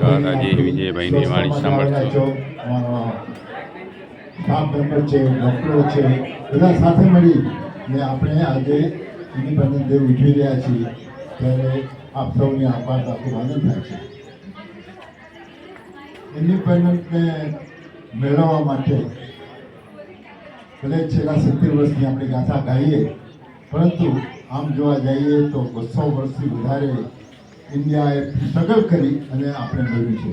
નમસ્કાર। આજે વિજયભાઈની વાણી સાંભળશો। સ્ટાફ મેમ્બર છે, ડૉક્ટરો છે, બધા સાથે મળીને આપણે આજે ઇન્ડિપેન્ડન્સ ડે ઉજવી રહ્યા છીએ, ત્યારે આપ સૌની આભાર ખૂબ આનંદ થાય છે। ઇન્ડિપેન્ડન્સને મેળવવા માટે ભલે છેલ્લા 70 વર્ષની આપણે ગાથા ગાઈએ, પરંતુ આમ જોવા જઈએ તો 200 વર્ષથી વધારે ઇન્ડિયાએ સ્ટ્રગલ કરી અને આપણે મેળવ્યું છે।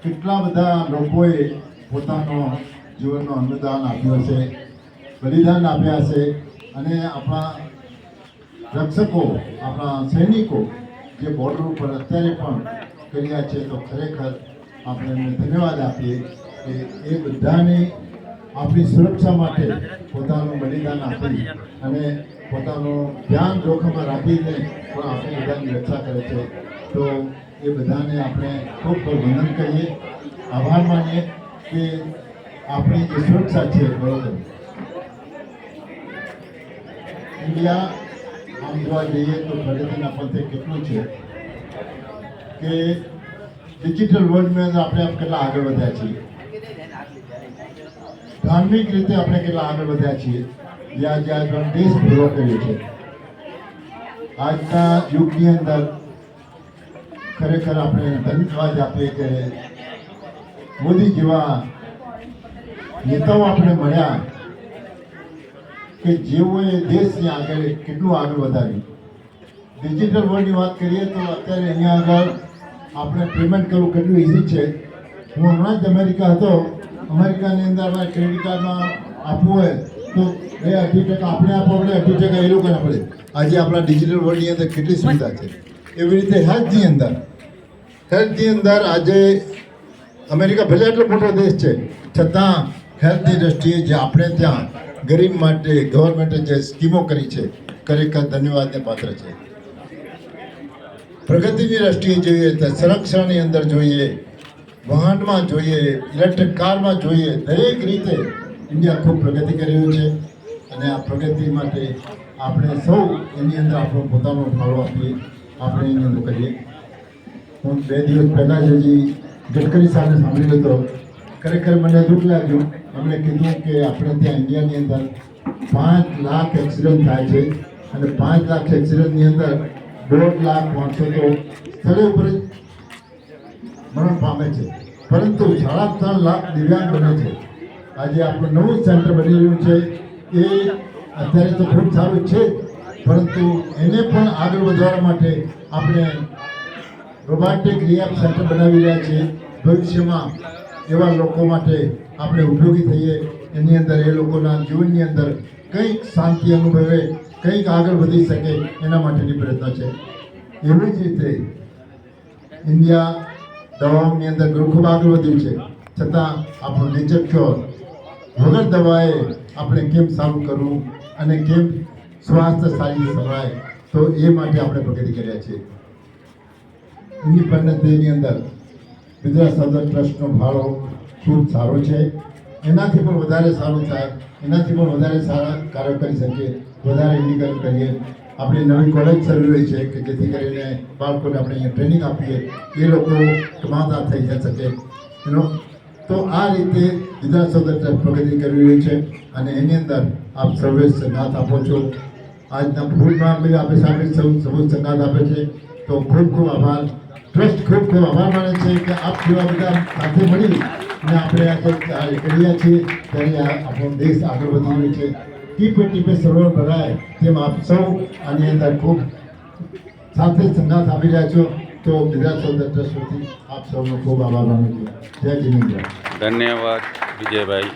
કેટલા બધા લોકોએ પોતાનો જીવનનો અનુદાન આપ્યું હશે, બલિદાન આપ્યા હશે, અને આપણા રક્ષકો, આપણા સૈનિકો જે બોર્ડર ઉપર અત્યારે પણ કર્યા છે, તો ખરેખર આપણે એમને ધન્યવાદ આપીએ કે એ બધાને આપણી સુરક્ષા માટે પોતાનું બલિદાન આપી અને પોતાનું ધ્યાન જોખમમાં રાખીને પણ આપણે બધાની રક્ષા કરે છે। તો એ બધાને આપણે ખૂબ ખૂબ વંદન કરીએ, આભાર માનીએ કે આપણી જે સુરક્ષા છે બરોબર। ઇન્ડિયા આમ જોવા જઈએ તો પ્રગતિના પંથે કેટલું છે કે ડિજિટલ વર્લ્ડમાં આપણે કેટલા આગળ વધ્યા છીએ, ધાર્મિક રીતે આપણે કેટલા આગળ વધ્યા છીએ, જ્યાં જ્યાં પણ દેશ ભેગો કર્યો છે। આજના યુગની અંદર ખરેખર આપણે ધન્યવાદ આપીએ કે મોદી જેવા નેતાઓ આપણે મળ્યા કે જેઓએ દેશને આગળ કેટલું આગળ વધાર્યું। ડિજિટલ વર્લ્ડની વાત કરીએ તો અત્યારે અહીંયા આગળ આપણે પેમેન્ટ કરવું કેટલું ઇઝી છે। હું હમણાં જ અમેરિકા હતો, અમેરિકાની અંદર આપણે ક્રેડિટ કાર્ડમાં આપવું હોય તો 2-2.5% આપણે આપવો પડે, 2% એ લોકોને પડે। આજે આપણા ડિજિટલ વર્લ્ડની અંદર કેટલી સુવિધા છે। એવી રીતે હેલ્થની અંદર આજે અમેરિકા ભલે એટલો મોટો દેશ છે, છતાં હેલ્થની દ્રષ્ટિએ જે આપણે ત્યાં ગરીબ માટે ગવર્મેન્ટે જે સ્કીમો કરી છે, ખરેખર ધન્યવાદને પાત્ર છે। પ્રગતિની દ્રષ્ટિએ જોઈએ તો સંરક્ષણની અંદર જોઈએ, વાહનમાં જોઈએ, ઇલેક્ટ્રિક કારમાં જોઈએ, દરેક રીતે ઇન્ડિયા ખૂબ પ્રગતિ કરી રહ્યું છે, અને આ પ્રગતિ માટે આપણે સૌ એની અંદર આપણો પોતાનો ફાળો આપીએ, આપણે એની અંદર કરીએ। હું 2 દિવસ પહેલાં જ હજી ગડકરી સાહેબને સાંભળ્યો હતો, ખરેખર મને દુઃખ લાગ્યું। એમણે કીધું કે આપણે ત્યાં ઇન્ડિયાની અંદર 5 લાખ એક્સિડન્ટ થાય છે, અને 5 લાખ એક્સિડન્ટની અંદર 1.5 લાખ માણસો તો સ્થળે ઉપર જ મરણ પામે છે, પરંતુ 3.5 લાખ દિવ્યાંગ બને છે। આજે આપણું નવું સેન્ટર બની રહ્યું છે, એ અત્યારે તો ખૂબ સારું છે, પરંતુ એને પણ આગળ વધારવા માટે આપણે રોબોટિક રિહેબ સેન્ટર બનાવી રહ્યા છીએ। ભવિષ્યમાં એવા લોકો માટે આપણે ઉપયોગી થઈએ, એની અંદર એ લોકોના જીવનની અંદર કંઈક શાંતિ અનુભવે, કંઈક આગળ વધી શકે, એના માટેની પ્રયત્ન છે। એવી જ રીતે ઇન્ડિયા દવાઓની અંદર ખૂબ આગળ વધ્યું છે, છતાં આપણું નેચર ક્યોર વગર દવાએ આપણે કેમ સારું કરવું અને કેમ સ્વાસ્થ્ય સારી સંભળાય, તો એ માટે આપણે પ્રગતિ કર્યા છીએ। ઇન્ડિપેન્ડન્સ ડેની અંદર ગુજરાત સર્જન ટ્રસ્ટનો ફાળો ખૂબ સારો છે। એનાથી પણ વધારે સારું થાય, એનાથી પણ વધારે સારા કાર્ય કરી શકીએ, વધારે ઇન્ડિકેટ કરીએ। આપણી નવી કોલેજ શરૂ રહી છે કે જેથી કરીને બાળકોને આપણે અહીંયા ટ્રેનિંગ આપીએ, એ લોકો કમાતા થઈ શકે એનો। તો આ રીતે ગુજરાત સર્જન ટ્રસ્ટ પ્રગતિ કરી રહ્યું છે, અને એની અંદર આપ સર્વે સંગાથ આપો છો। આજના ફૂડમાં બી આપણે સામે સૌ સંગાથ આપે છે, તો ખૂબ ખૂબ આભાર। ટ્રસ્ટ ખૂબ ખૂબ આભાર માને છે કે આપ જેવા બધા સાથે મળી અને આપણે આજે કરીએ છીએ, ત્યારે આપણો દેશ આગળ વધી રહ્યો છે। ટીપે ટીપે સરોવર ભરાય તેમ આપ સૌ આની અંદર ખૂબ સાથે સંગાથ આપી રહ્યા છો, તો ગુજરાત સર્જન ટ્રસ્ટ વતી આપ સૌનો ખૂબ આભાર માનું છું। જય જિનેન્દ્ર। ધન્યવાદ વિજયભાઈ।